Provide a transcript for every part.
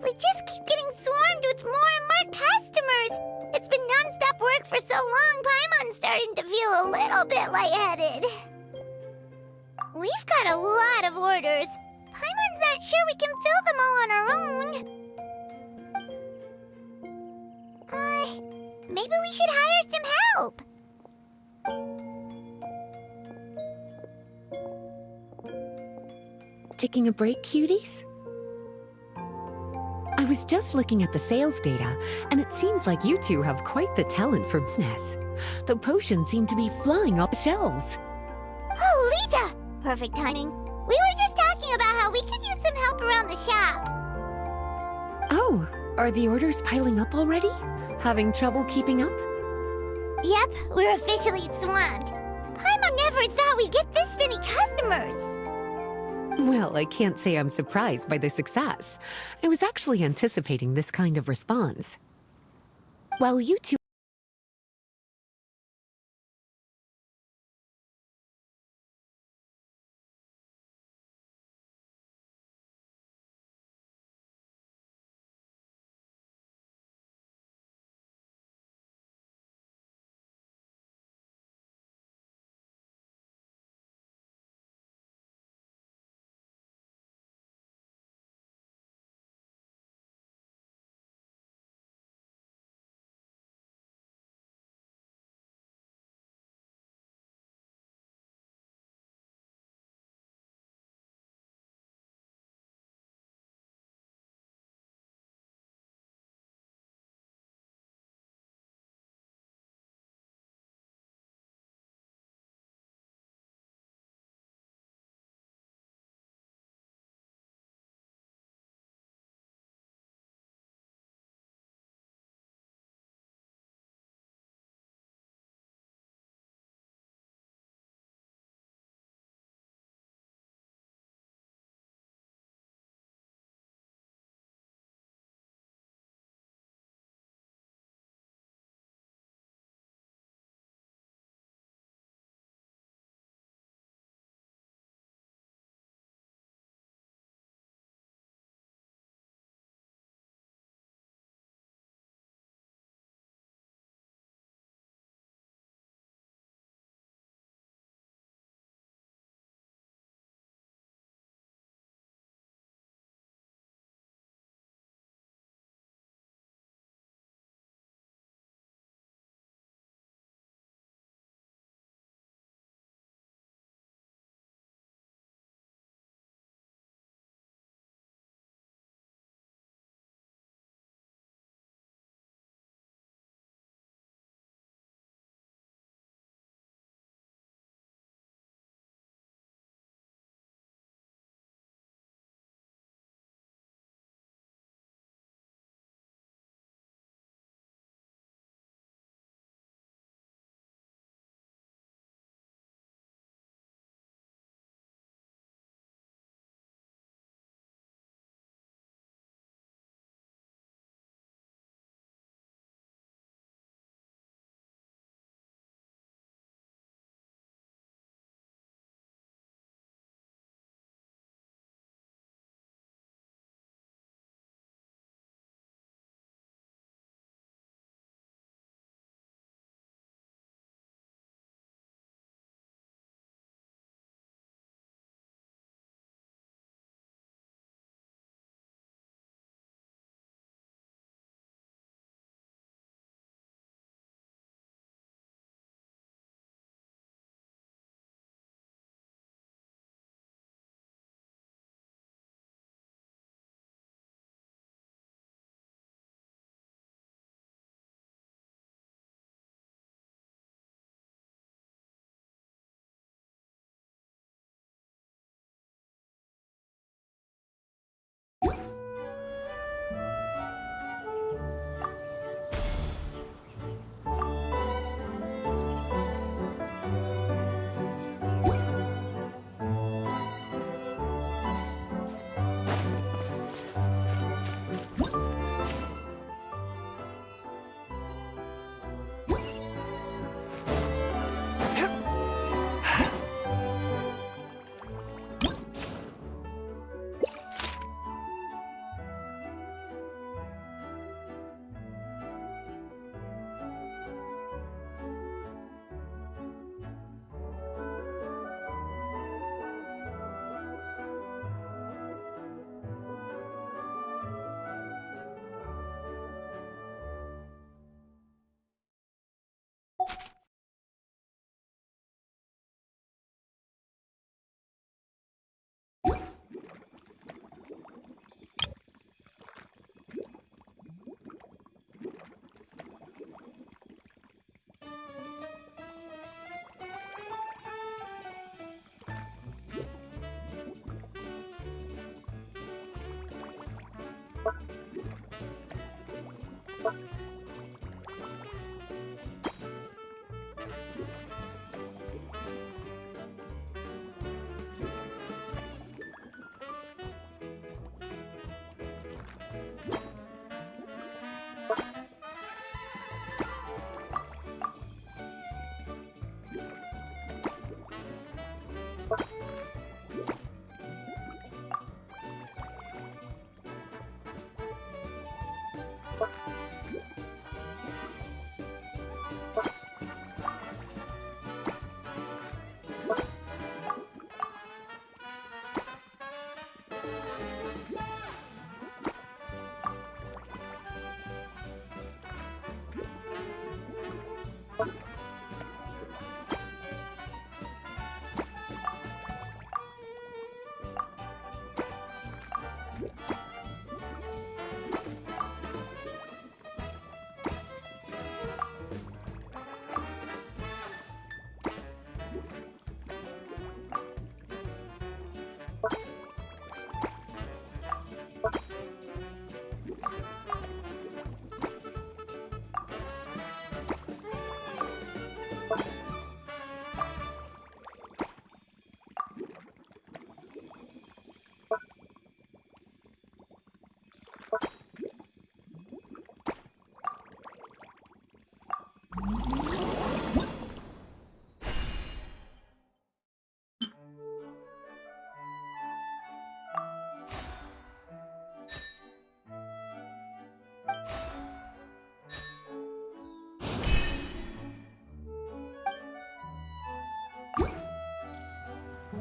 We just keep getting swarmed with more and more customers. It's been non-stop work for so long, Paimon's starting to feel a little bit lightheaded. We've got a lot of orders. Paimon's not sure we can fill them all on our own. Maybe we should hire some help. Taking a break, cuties? I was just looking at the sales data, and it seems like you two have quite the talent for business. The potions seem to be flying off the shelves. Oh, Lisa! Perfect timing. We were just talking about how we could use some help around the shop. Oh, are the orders piling up already? Having trouble keeping up? Yep, we're officially swamped. Paimon never thought we'd get this many customers. Well, I can't say I'm surprised by the success. I was actually anticipating this kind of response. While you two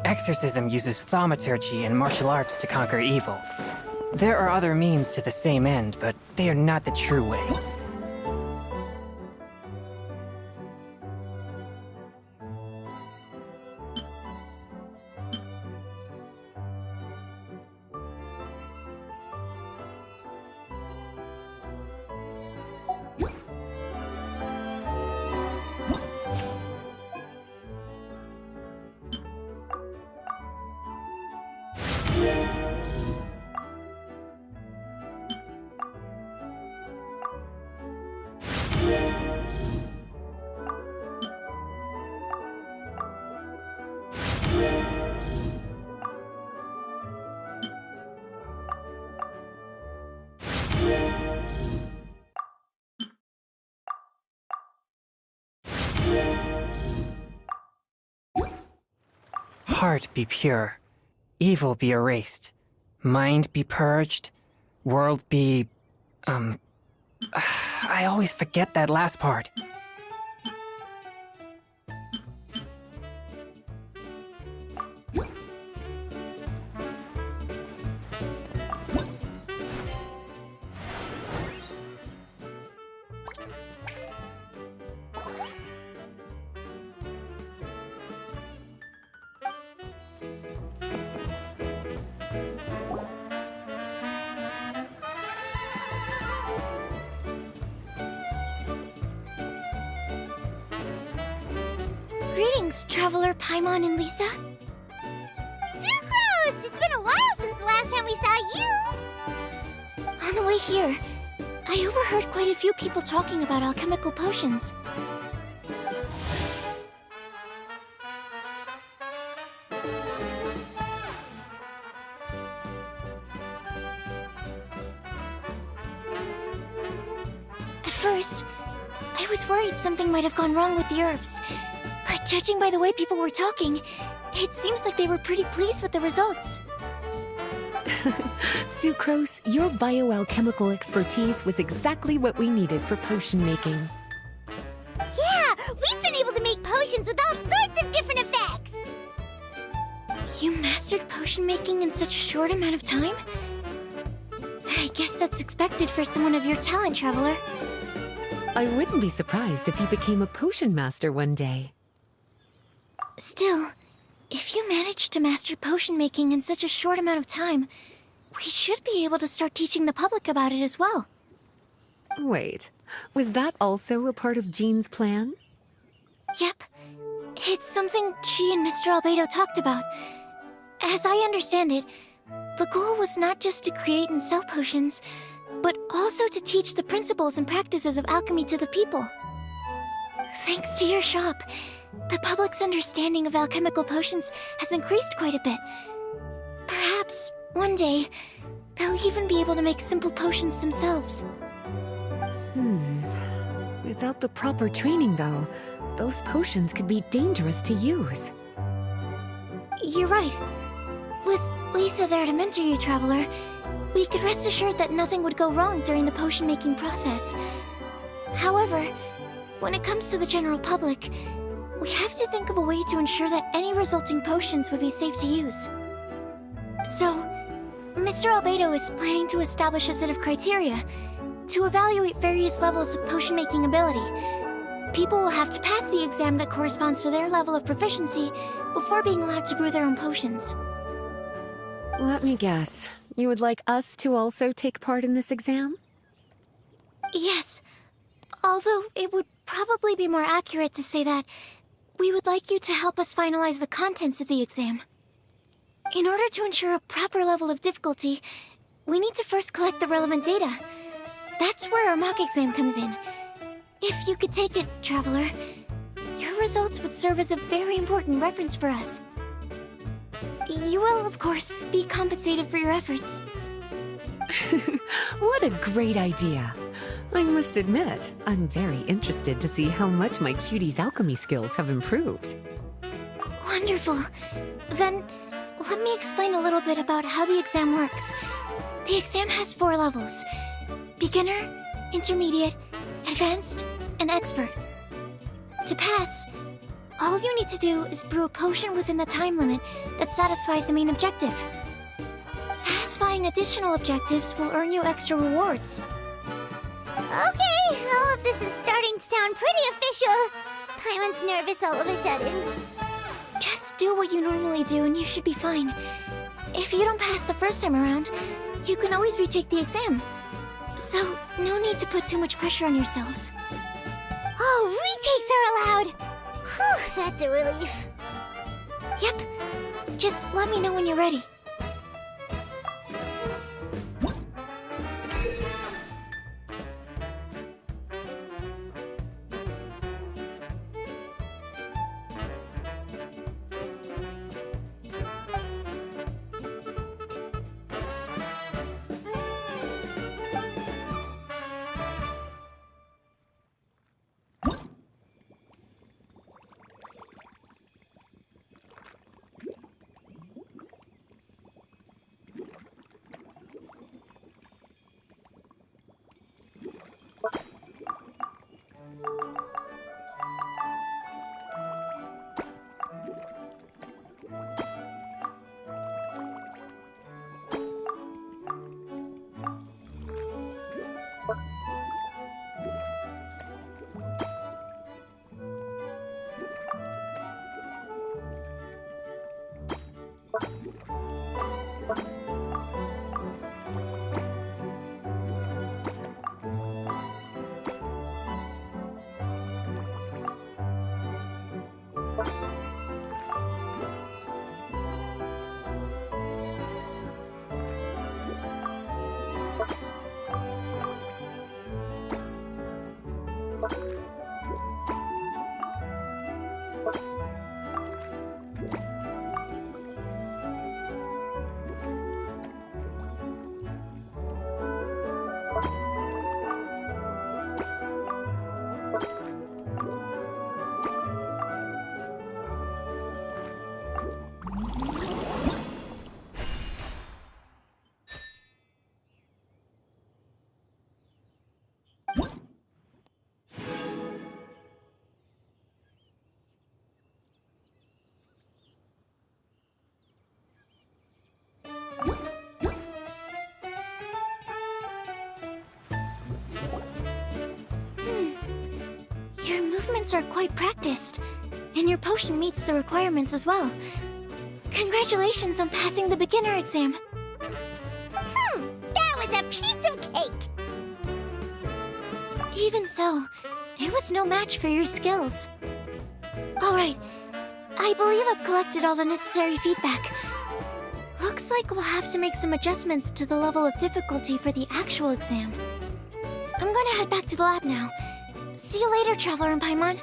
Exorcism uses thaumaturgy and martial arts to conquer evil. There are other means to the same end, but they are not the true way. Heart be pure, evil be erased, mind be purged, world be... I always forget that last part. Greetings, Traveler Paimon and Lisa. Sucrose! It's been a while since the last time we saw you! On the way here, I overheard quite a few people talking about alchemical potions. At first, I was worried something might have gone wrong with the herbs. But judging by the way people were talking, it seems like they were pretty pleased with the results. Sucrose, your bioalchemical expertise was exactly what we needed for potion making. Yeah, we've been able to make potions with all sorts of different effects! You mastered potion making in such a short amount of time? I guess that's expected for someone of your talent, Traveler. I wouldn't be surprised if you became a potion master one day. Still, if you managed to master potion making in such a short amount of time, we should be able to start teaching the public about it as well. Wait, was that also a part of Jean's plan? Yep. It's something she and Mr. Albedo talked about. As I understand it, The goal was not just to create and sell potions, but also to teach the principles and practices of alchemy to the people. Thanks to your shop, the public's understanding of alchemical potions has increased quite a bit. Perhaps, one day, they'll even be able to make simple potions themselves. Without the proper training, though, those potions could be dangerous to use. You're right. With Lisa there to mentor you, Traveler, we could rest assured that nothing would go wrong during the potion-making process. However, when it comes to the general public, we have to think of a way to ensure that any resulting potions would be safe to use. So, Mr. Albedo is planning to establish a set of criteria to evaluate various levels of potion-making ability. People will have to pass the exam that corresponds to their level of proficiency before being allowed to brew their own potions. Let me guess. You would like us to also take part in this exam? Yes. Although it would probably be more accurate to say that we would like you to help us finalize the contents of the exam. In order to ensure a proper level of difficulty, we need to first collect the relevant data. That's where our mock exam comes in. If you could take it, Traveler, your results would serve as a very important reference for us. You will, of course, be compensated for your efforts. What a great idea. I must admit, I'm very interested to see how much my cutie's alchemy skills have improved. Wonderful. Then, let me explain a little bit about how the exam works. The exam has 4 levels: beginner, intermediate, advanced, and expert. To pass, all you need to do is brew a potion within the time limit that satisfies the main objective. Satisfying additional objectives will earn you extra rewards. Okay, all of this is starting to sound pretty official. Paimon's nervous all of a sudden. Just do what you normally do and you should be fine. If you don't pass the first time around, you can always retake the exam. So, no need to put too much pressure on yourselves. Oh, retakes are allowed! Whew, that's a relief. Yep. Just let me know when you're ready. Your movements are quite practiced, and your potion meets the requirements as well. Congratulations on passing the beginner exam. That was a piece of cake! Even so, it was no match for your skills. Alright, I believe I've collected all the necessary feedback. Looks like we'll have to make some adjustments to the level of difficulty for the actual exam. I'm gonna head back to the lab now. See you later, Traveler and Paimon.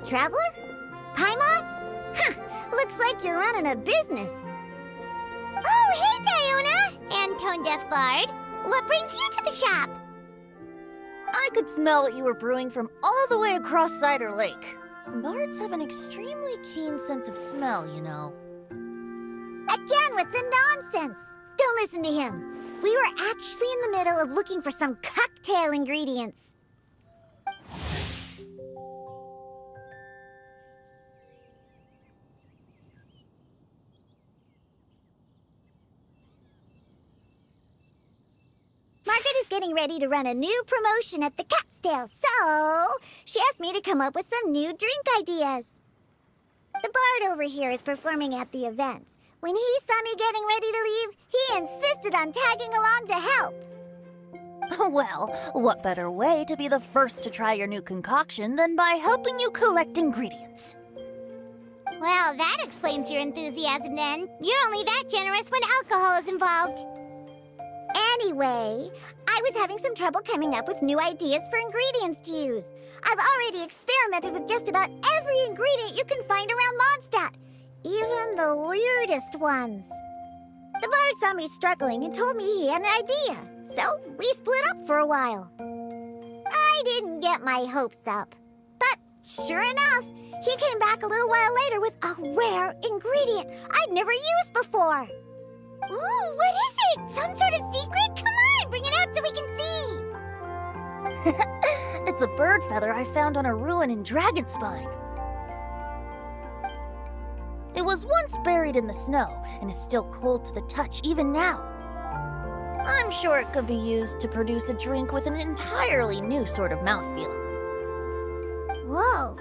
Traveler? Paimon? Huh, looks like you're running a business. Oh, hey, Diona! And Tone-Deaf Bard. What brings you to the shop? I could smell what you were brewing from all the way across Cider Lake. Bards have an extremely keen sense of smell, you know. Again with the nonsense! Don't listen to him. We were actually in the middle of looking for some cocktail ingredients. Margaret is getting ready to run a new promotion at the Catstail, so she asked me to come up with some new drink ideas. The bard over here is performing at the event. When he saw me getting ready to leave, he insisted on tagging along to help. Well, what better way to be the first to try your new concoction than by helping you collect ingredients? Well, that explains your enthusiasm then. You're only that generous when alcohol is involved. Anyway, I was having some trouble coming up with new ideas for ingredients to use. I've already experimented with just about every ingredient you can find around Mondstadt, even the weirdest ones. The bard saw me struggling and told me he had an idea, so we split up for a while. I didn't get my hopes up, but sure enough, he came back a little while later with a rare ingredient I'd never used before. Ooh, what is it? Some sort of secret? Come on, bring it out so we can see. It's a bird feather I found on a ruin in Dragonspine. It was once buried in the snow and is still cold to the touch even now. I'm sure it could be used to produce a drink with an entirely new sort of mouthfeel. Whoa.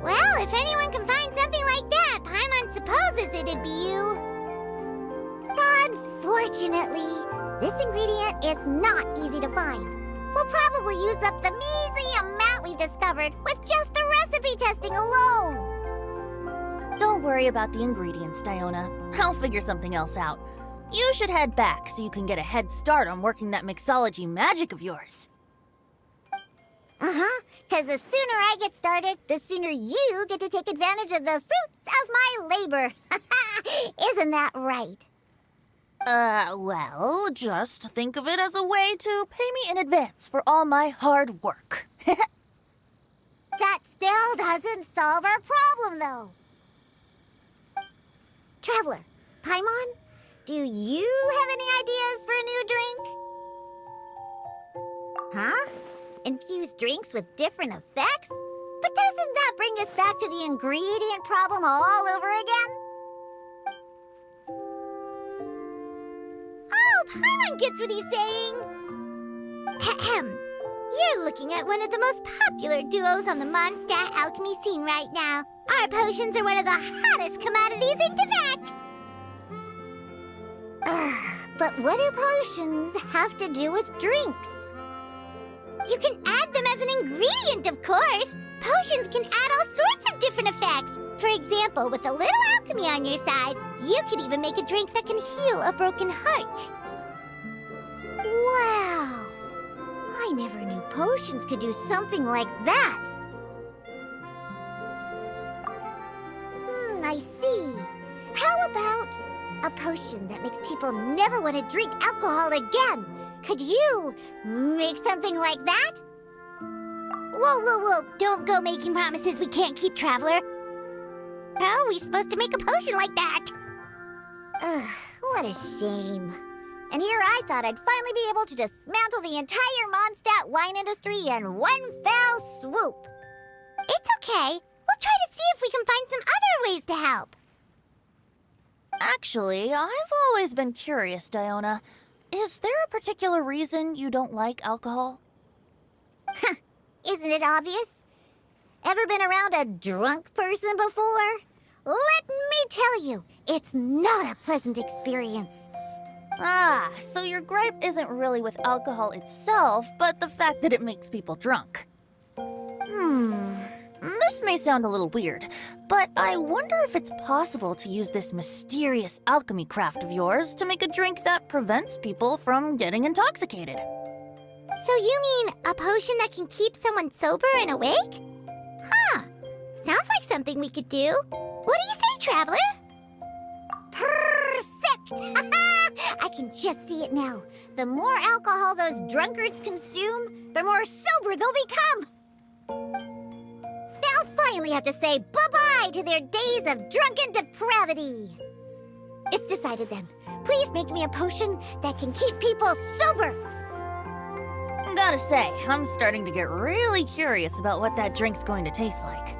Well, if anyone can find something like that, Paimon supposes it'd be you. Unfortunately, this ingredient is not easy to find. We'll probably use up the measly amount we've discovered with just the recipe testing alone. Don't worry about the ingredients, Diona. I'll figure something else out. You should head back so you can get a head start on working that mixology magic of yours. Uh-huh, because the sooner I get started, the sooner you get to take advantage of the fruits of my labor. Isn't that right? Well, just think of it as a way to pay me in advance for all my hard work. That still doesn't solve our problem, though. Traveler, Paimon, do you have any ideas for a new drink? Huh? Infuse drinks with different effects? But doesn't that bring us back to the ingredient problem all over again? Oh, Paimon gets what he's saying. Ahem. You're looking at one of the most popular duos on the Mondstadt alchemy scene right now. Our potions are one of the hottest commodities in Tibet. But what do potions have to do with drinks? You can add them as an ingredient, of course. Potions can add all sorts of different effects. For example, with a little alchemy on your side, you could even make a drink that can heal a broken heart. Wow! I never knew potions could do something like that. I see. How about a potion that makes people never want to drink alcohol again? Could you make something like that? Whoa, whoa, whoa. Don't go making promises we can't keep, Traveler. How are we supposed to make a potion like that? Ugh, what a shame. And here I thought I'd finally be able to dismantle the entire Mondstadt wine industry in one fell swoop. It's okay. We'll try to see if we can find some other ways to help. Actually, I've always been curious, Diona. Is there a particular reason you don't like alcohol? Isn't it obvious? Ever been around a drunk person before? Let me tell you, it's not a pleasant experience. Ah, so your gripe isn't really with alcohol itself, but the fact that it makes people drunk. This may sound a little weird, but I wonder if it's possible to use this mysterious alchemy craft of yours to make a drink that prevents people from getting intoxicated. So you mean a potion that can keep someone sober and awake? Huh. Sounds like something we could do. What do you say, Traveler? Perfect! I can just see it now. The more alcohol those drunkards consume, the more sober they'll become. They'll finally have to say bye-bye to their days of drunken depravity. It's decided then. Please make me a potion that can keep people sober. Gotta say, I'm starting to get really curious about what that drink's going to taste like.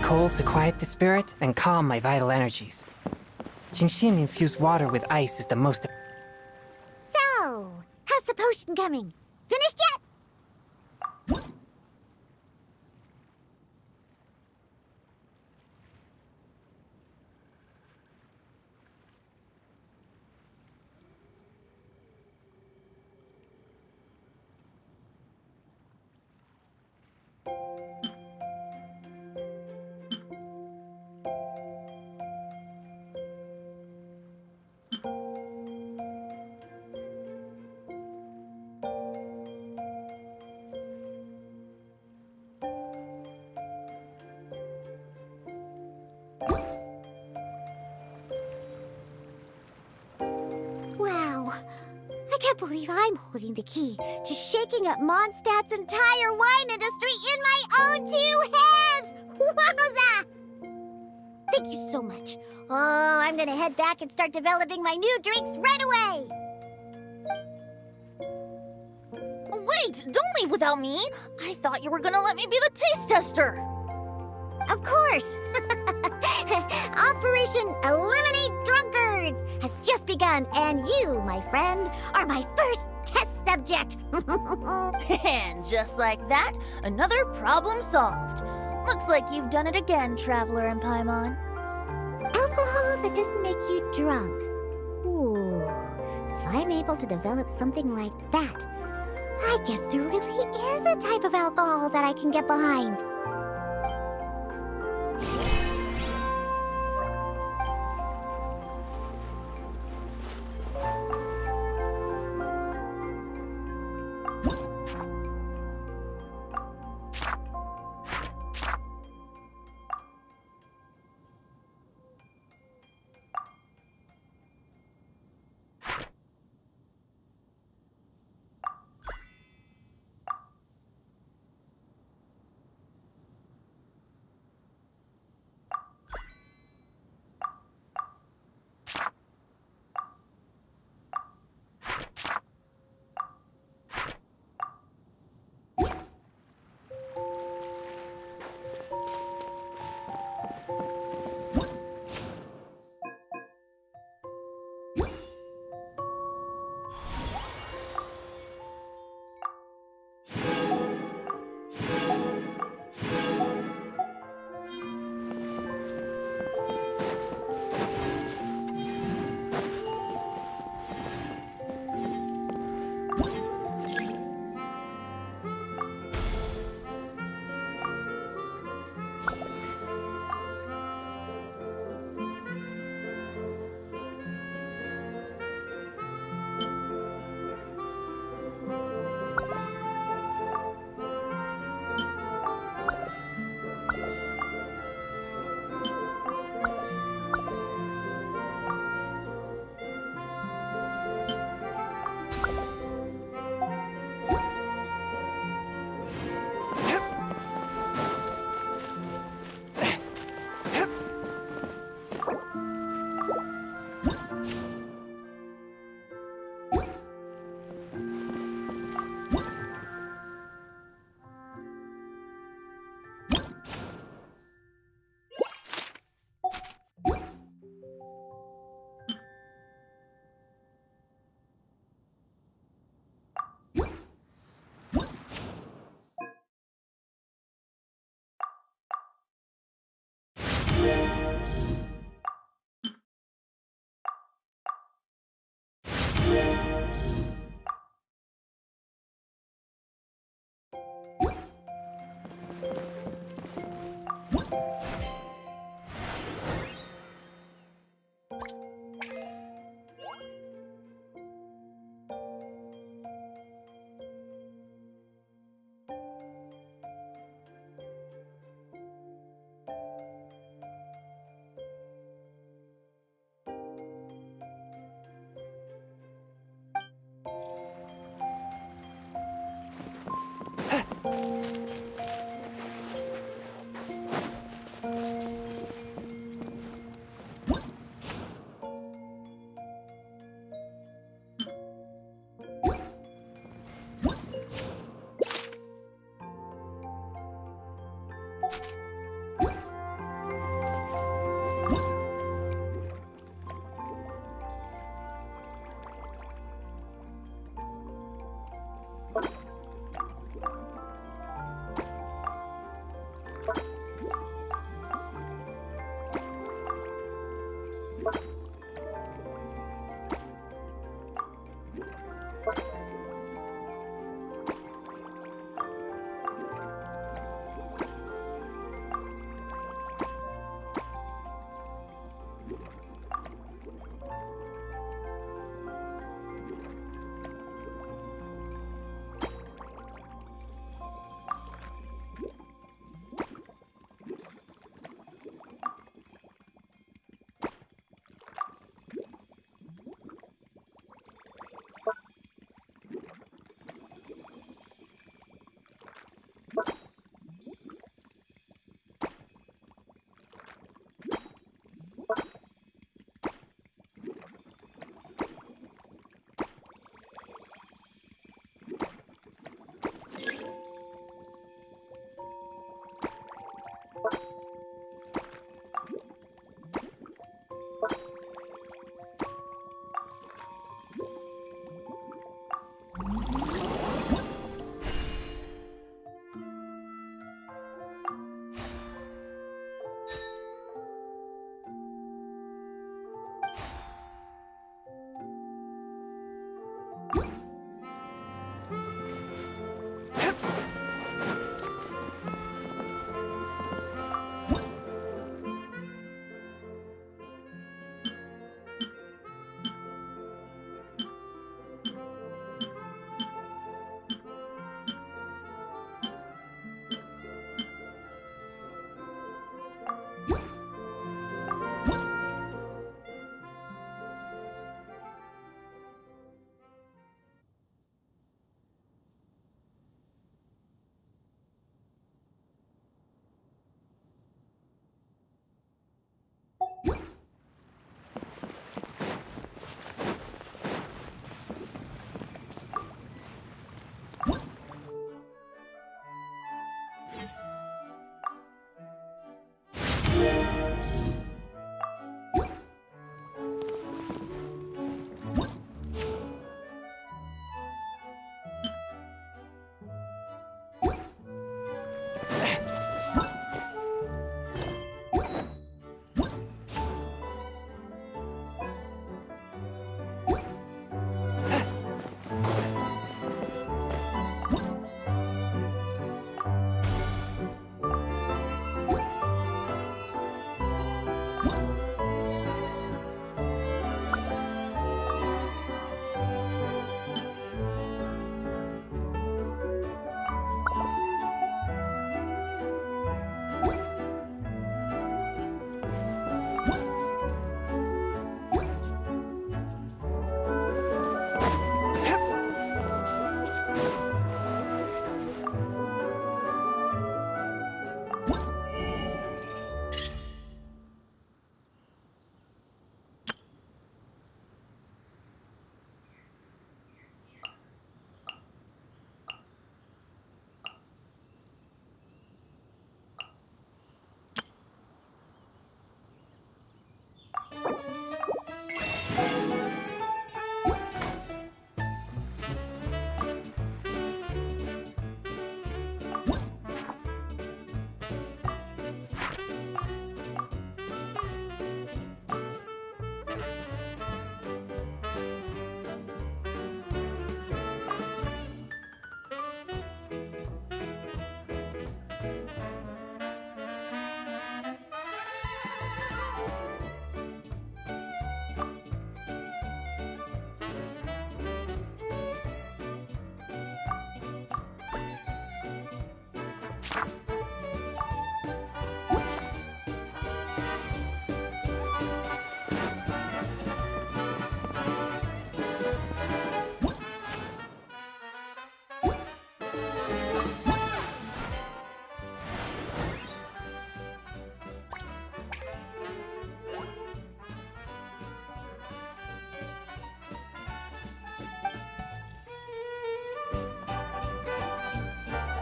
cold to quiet the spirit and calm my vital energies. Genshin infused water with ice is the most... So, how's the potion coming? Finished yet? Wow. I can't believe I'm holding the key to shaking up Mondstadt's entire wine industry in my own two hands! Wowza! Thank you so much. Oh, I'm gonna head back and start developing my new drinks right away! Wait, don't leave without me. I thought you were gonna let me be the taste tester. Of course! Operation Eliminate Drunkards has just begun, and you, my friend, are my first test subject! And just like that, another problem solved. Looks like you've done it again, Traveler and Paimon. Alcohol that doesn't make you drunk. Ooh, if I'm able to develop something like that, I guess there really is a type of alcohol that I can get behind.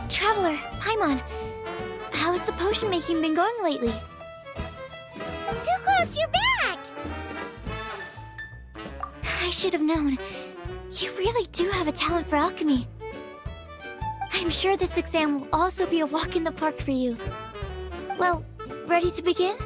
Traveler, Paimon, how has the potion making been going lately? Sucrose, you're back! I should have known. You really do have a talent for alchemy. I'm sure this exam will also be a walk in the park for you. Well, ready to begin?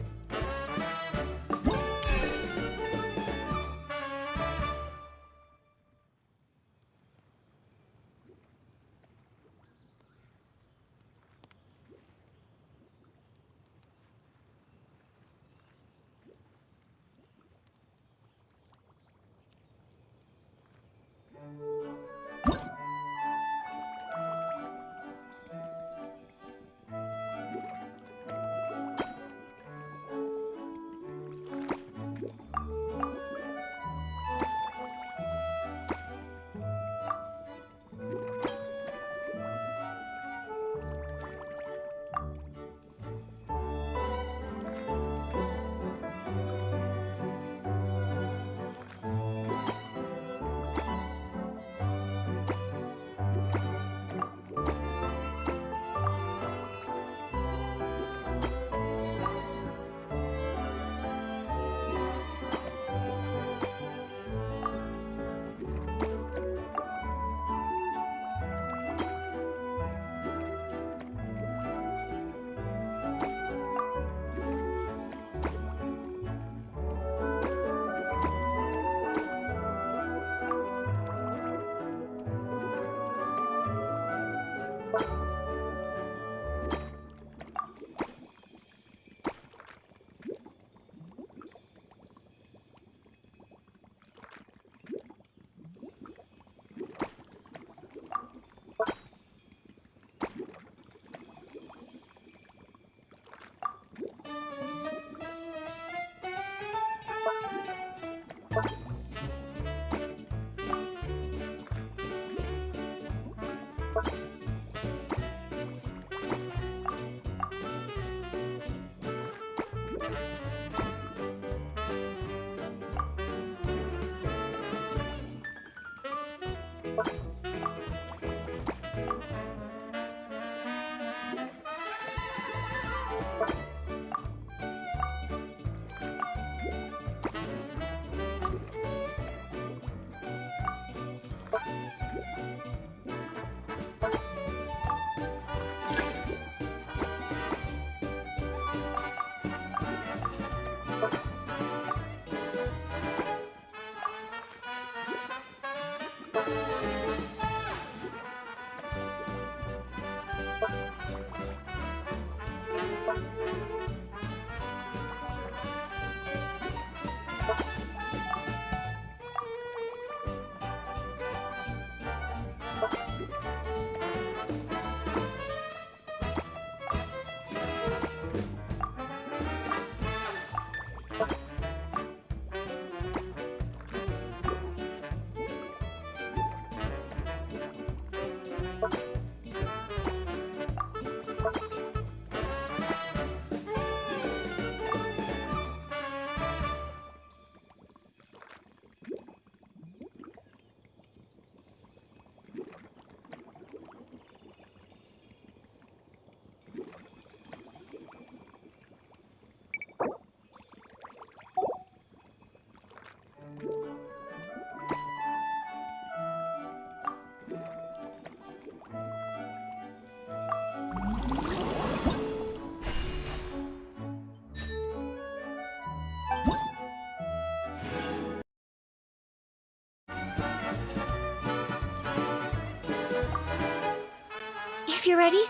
If you're ready,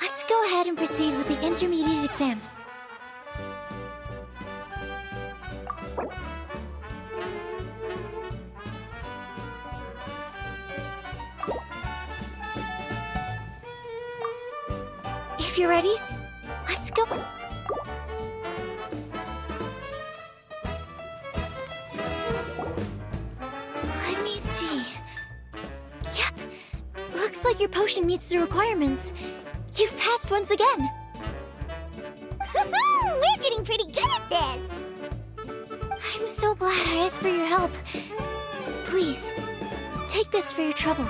let's go ahead and proceed with the intermediate exam. If you're ready, let's go. Let me see. Yep. Looks like your potion meets the requirements. You've passed once again. We're getting pretty good at this. I'm so glad I asked for your help. Please, take this for your trouble.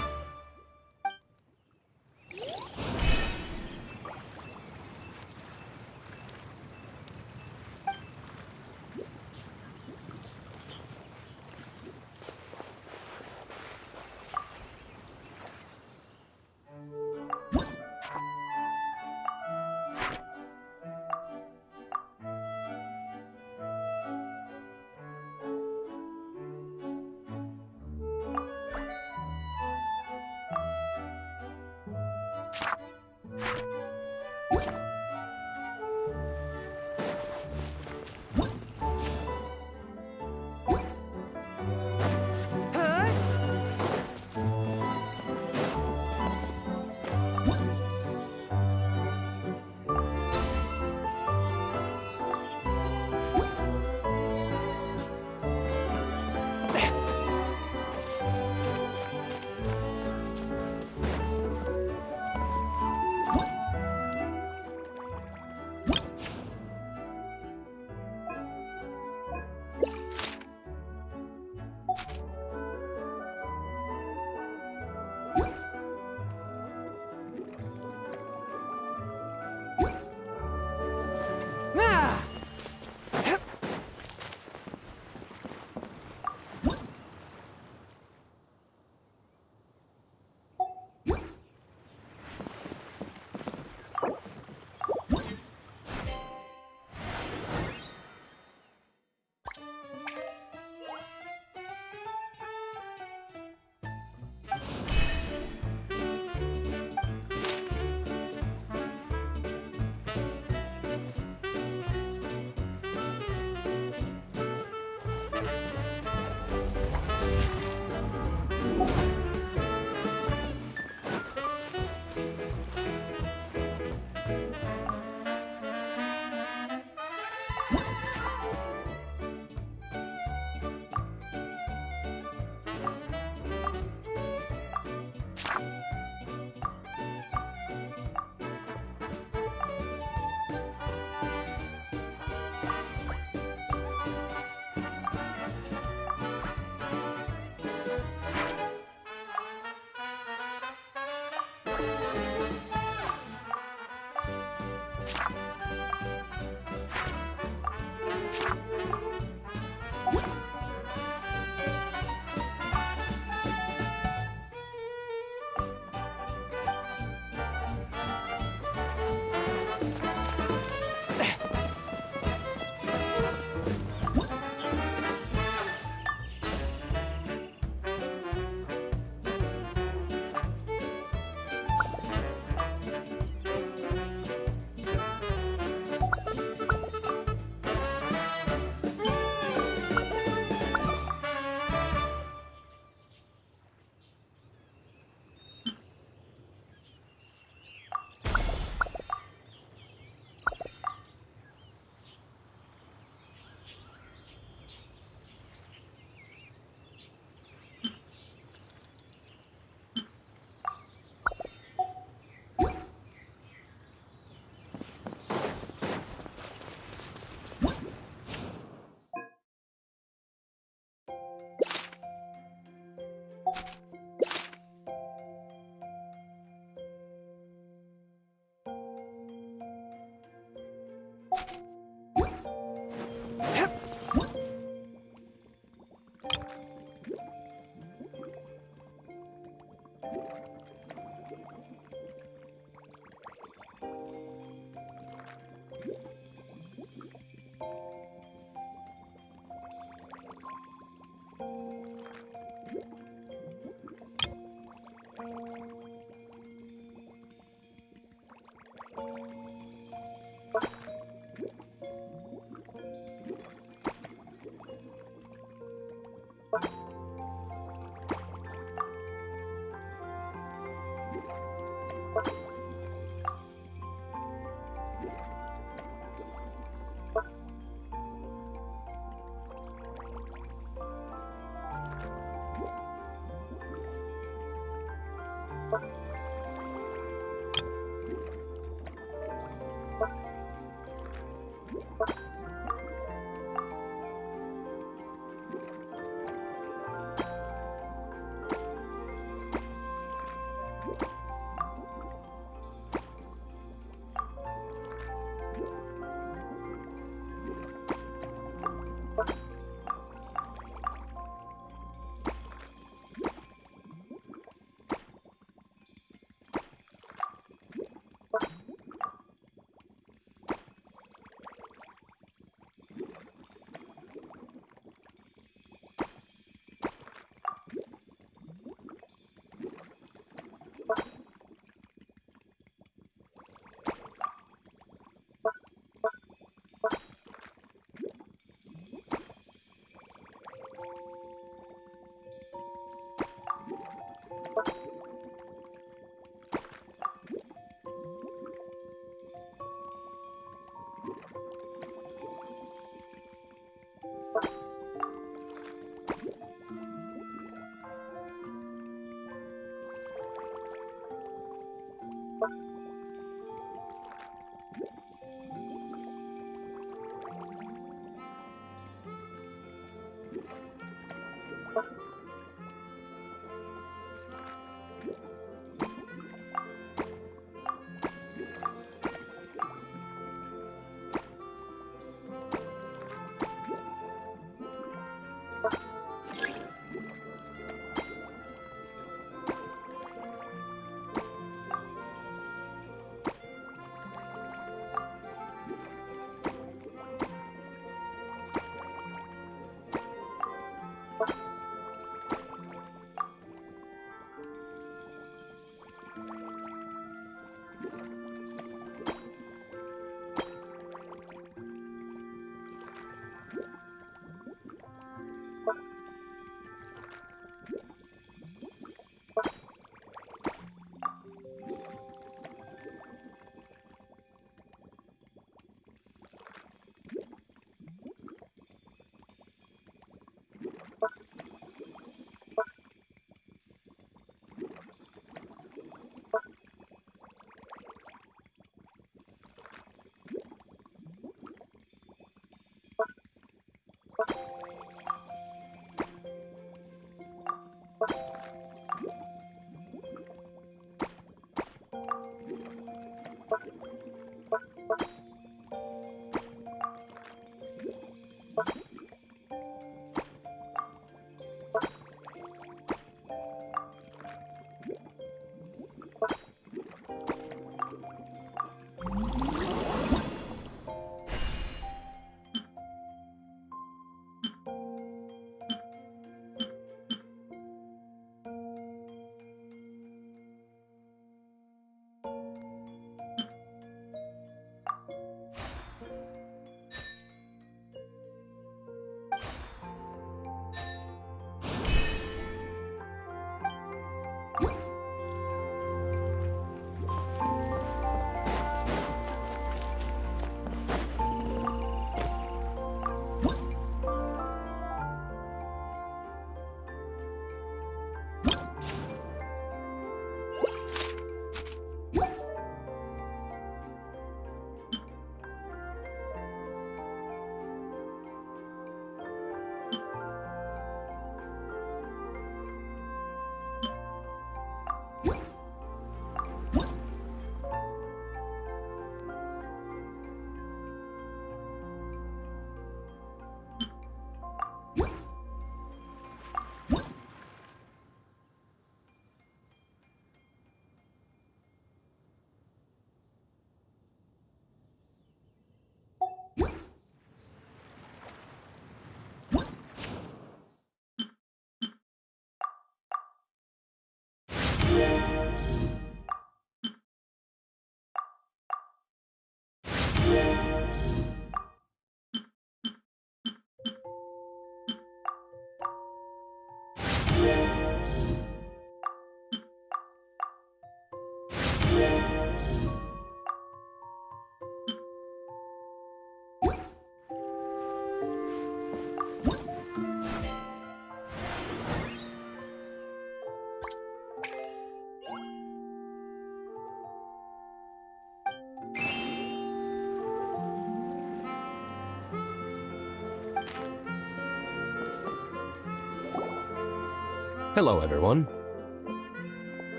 Hello, everyone.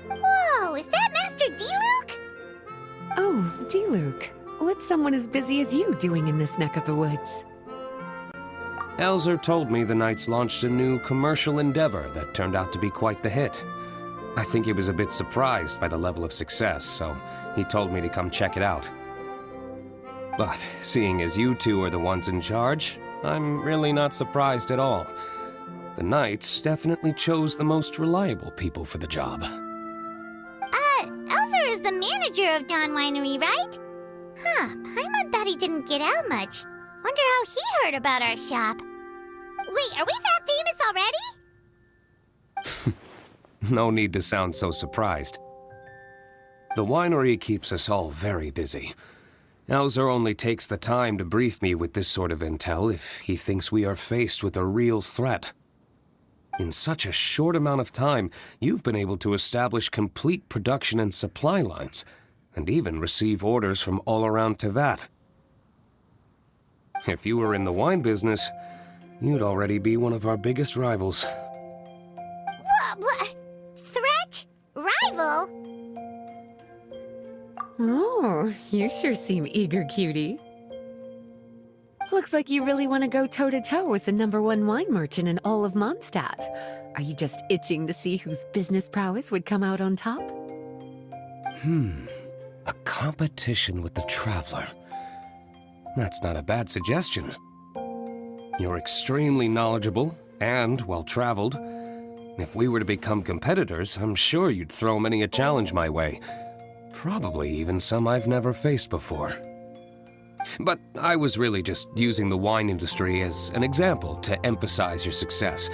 Whoa, is that Master D-Luke? Oh, D-Luke. What's someone as busy as you doing in this neck of the woods? Aether told me the Knights launched a new commercial endeavor that turned out to be quite the hit. I think he was a bit surprised by the level of success, so he told me to come check it out. But seeing as you two are the ones in charge, I'm really not surprised at all. The Knights definitely chose the most reliable people for the job. Aether is the manager of Dawn Winery, right? Huh, Paimon thought he didn't get out much. Wonder how he heard about our shop. Wait, are we that famous already? No need to sound so surprised. The winery keeps us all very busy. Aether only takes the time to brief me with this sort of intel if he thinks we are faced with a real threat. In such a short amount of time, you've been able to establish complete production and supply lines, and even receive orders from all around Teyvat. If you were in the wine business, you'd already be one of our biggest rivals. What? Threat? Rival? Oh, you sure seem eager, cutie. Looks like you really want to go toe-to-toe with the #1 wine merchant in all of Mondstadt. Are you just itching to see whose business prowess would come out on top? A competition with the Traveler. That's not a bad suggestion. You're extremely knowledgeable and well-traveled. If we were to become competitors, I'm sure you'd throw many a challenge my way. Probably even some I've never faced before. But I was really just using the wine industry as an example to emphasize your success.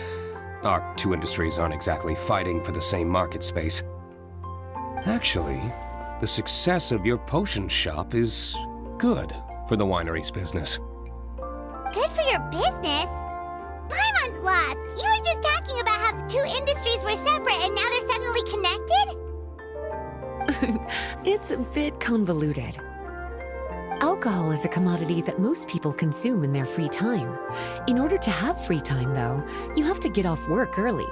Our two industries aren't exactly fighting for the same market space. Actually, the success of your potion shop is good for the winery's business. Good for your business? Paimon's lost! You were just talking about how the two industries were separate and now they're suddenly connected? It's a bit convoluted. Alcohol is a commodity that most people consume in their free time. In order to have free time, though, you have to get off work early.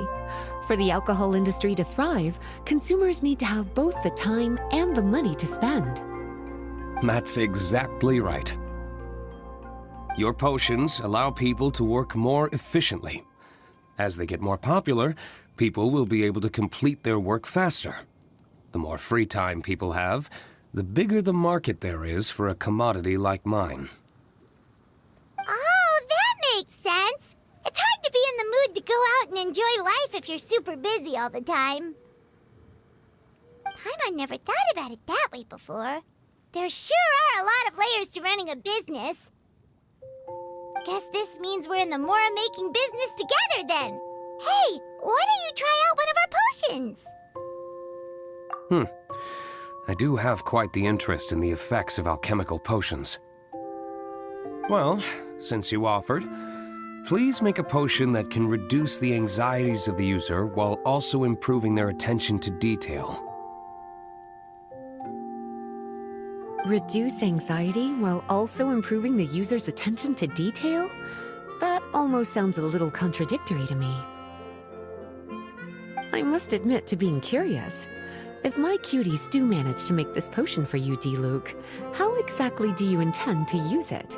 For the alcohol industry to thrive, consumers need to have both the time and the money to spend. That's exactly right. Your potions allow people to work more efficiently. As they get more popular, people will be able to complete their work faster. The more free time people have, the bigger the market there is for a commodity like mine. Oh, that makes sense! It's hard to be in the mood to go out and enjoy life if you're super busy all the time. Paimon never thought about it that way before. There sure are a lot of layers to running a business. Guess this means we're in the Mora-making business together then. Hey, why don't you try out one of our potions? I do have quite the interest in the effects of alchemical potions. Well, since you offered, please make a potion that can reduce the anxieties of the user while also improving their attention to detail. Reduce anxiety while also improving the user's attention to detail? That almost sounds a little contradictory to me. I must admit to being curious. If my cuties do manage to make this potion for you, D-Luke, how exactly do you intend to use it?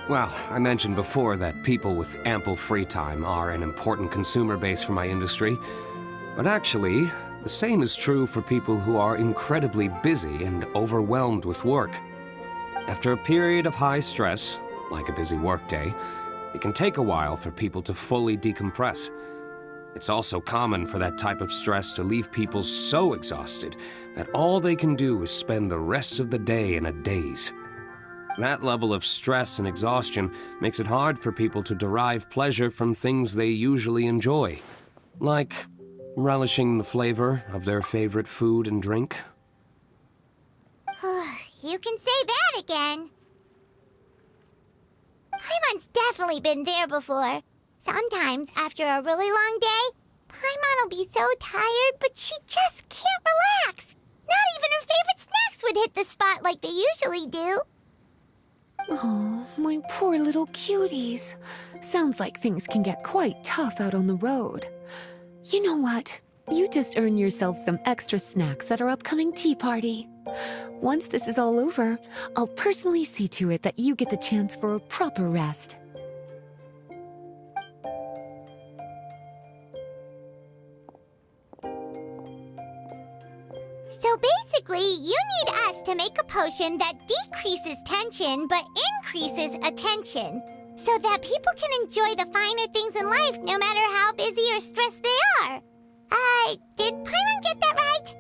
Well, I mentioned before that people with ample free time are an important consumer base for my industry. But actually, the same is true for people who are incredibly busy and overwhelmed with work. After a period of high stress, like a busy workday, it can take a while for people to fully decompress. It's also common for that type of stress to leave people so exhausted that all they can do is spend the rest of the day in a daze. That level of stress and exhaustion makes it hard for people to derive pleasure from things they usually enjoy, like relishing the flavor of their favorite food and drink. You can say that again. Paimon's definitely been there before. Sometimes, after a really long day, Paimon will be so tired, but she just can't relax. Not even her favorite snacks would hit the spot like they usually do. Oh, my poor little cuties. Sounds like things can get quite tough out on the road. You know what? You just earn yourself some extra snacks at our upcoming tea party. Once this is all over, I'll personally see to it that you get the chance for a proper rest. So basically, you need us to make a potion that decreases tension but increases attention, so that people can enjoy the finer things in life no matter how busy or stressed they are. Did Paimon get that right?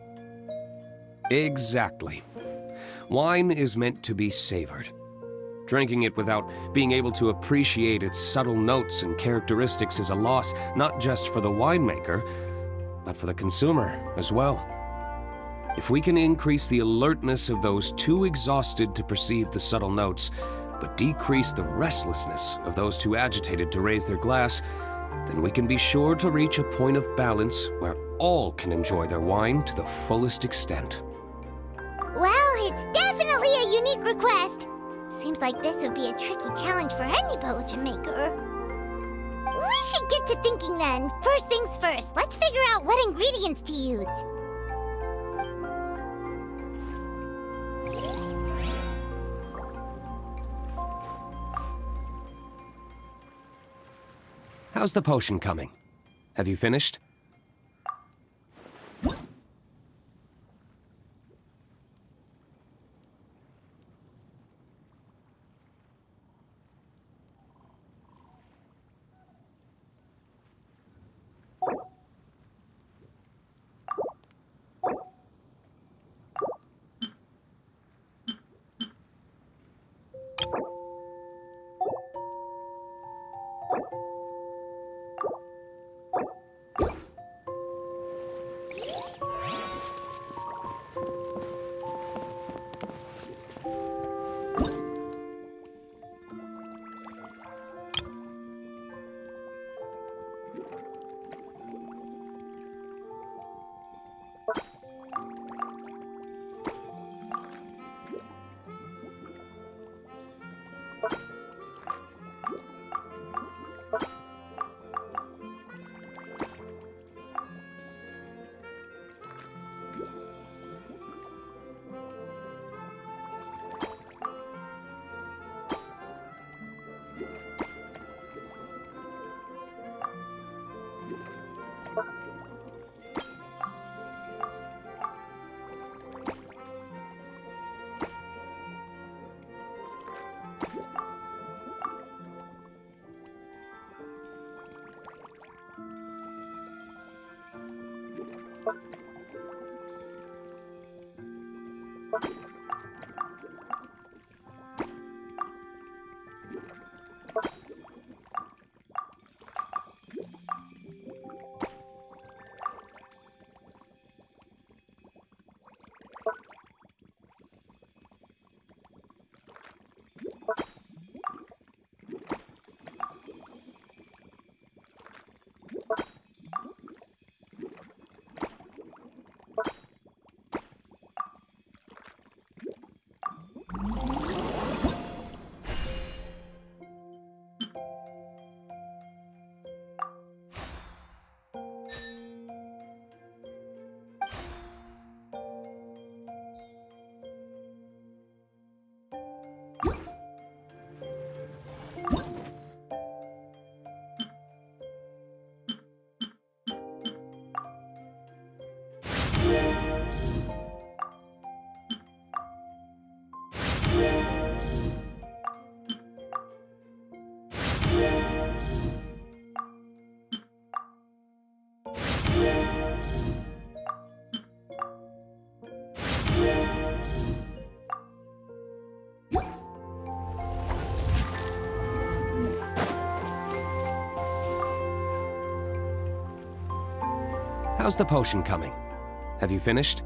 Exactly. Wine is meant to be savored. Drinking it without being able to appreciate its subtle notes and characteristics is a loss not just for the winemaker, but for the consumer as well. If we can increase the alertness of those too exhausted to perceive the subtle notes, but decrease the restlessness of those too agitated to raise their glass, then we can be sure to reach a point of balance where all can enjoy their wine to the fullest extent. Well, it's definitely a unique request. Seems like this would be a tricky challenge for any potion maker. We should get to thinking then. First things first, let's figure out what ingredients to use. How's the potion coming? Have you finished? How's the potion coming? Have you finished?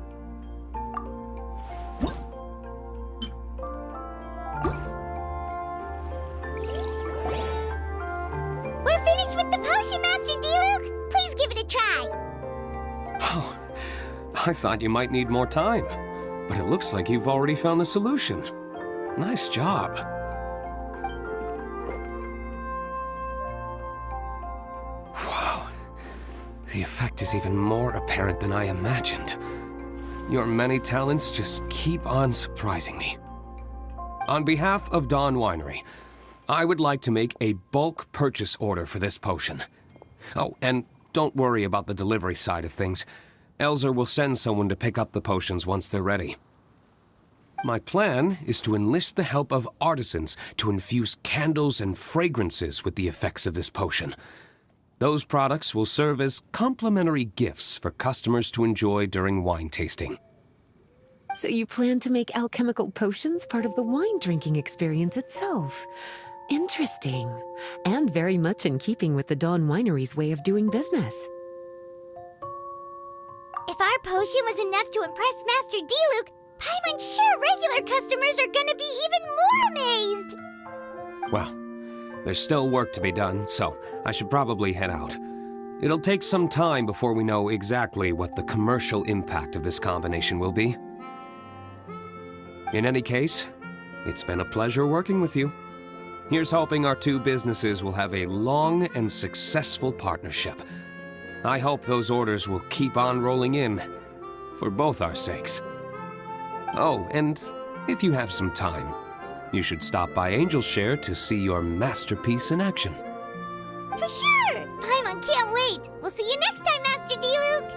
We're finished with the potion, Master D-Luke! Please give it a try! Oh, I thought you might need more time, but it looks like you've already found the solution. Nice job. Wow. The effect is even more apparent than I imagined. Your many talents just keep on surprising me. On behalf of Dawn Winery, I would like to make a bulk purchase order for this potion. Oh, and don't worry about the delivery side of things. Elzer will send someone to pick up the potions once they're ready. My plan is to enlist the help of artisans to infuse candles and fragrances with the effects of this potion. Those products will serve as complimentary gifts for customers to enjoy during wine tasting. So you plan to make alchemical potions part of the wine drinking experience itself. Interesting. And very much in keeping with the Dawn Winery's way of doing business. If our potion was enough to impress Master D-Luke, Paimon's sure regular customers are gonna be even more amazed! Well, there's still work to be done, so I should probably head out. It'll take some time before we know exactly what the commercial impact of this combination will be. In any case, it's been a pleasure working with you. Here's hoping our two businesses will have a long and successful partnership. I hope those orders will keep on rolling in, for both our sakes. Oh, and if you have some time, you should stop by Angel's Share to see your masterpiece in action. For sure! Paimon can't wait! We'll see you next time, Master D-Luke!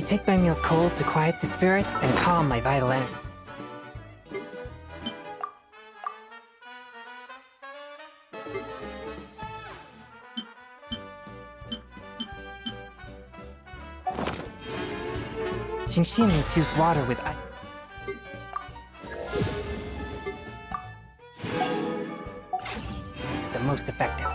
take my meals cold to quiet the spirit and calm my vital energy. Genshin infused water with ice. This is the most effective.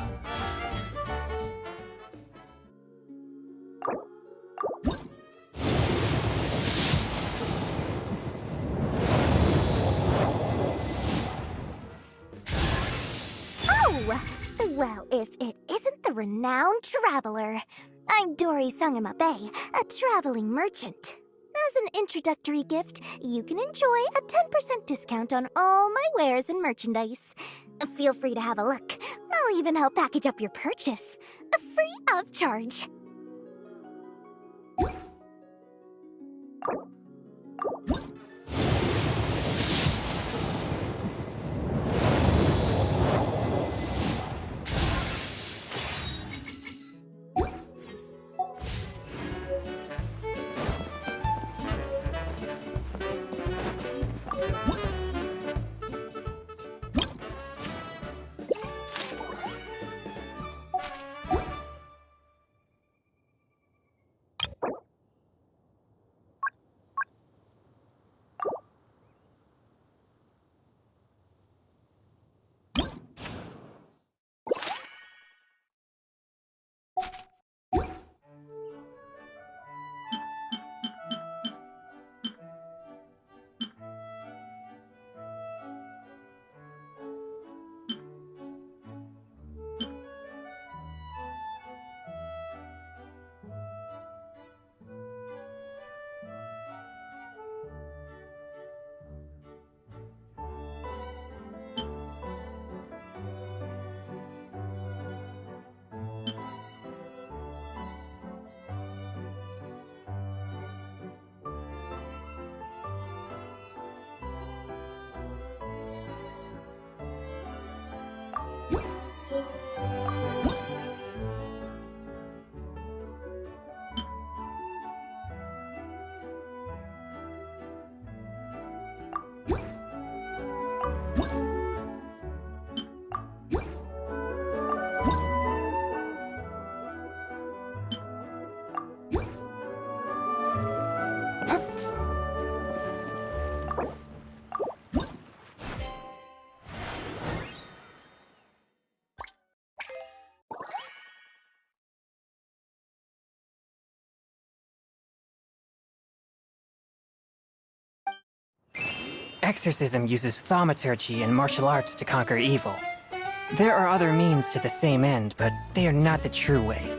Oh! Well, if it isn't the renowned traveler. I'm Dory Sangamabe, a traveling merchant. As an introductory gift, you can enjoy a 10% discount on all my wares and merchandise. Feel free to have a look. I'll even help package up your purchase. Free of charge. Exorcism uses thaumaturgy and martial arts to conquer evil. There are other means to the same end, but they are not the true way.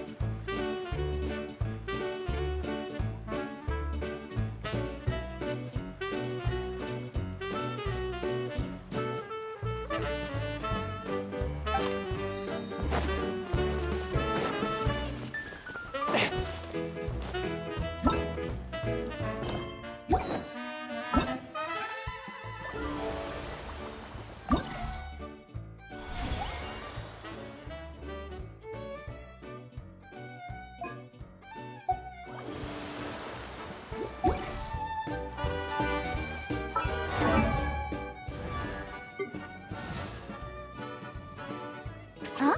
Huh?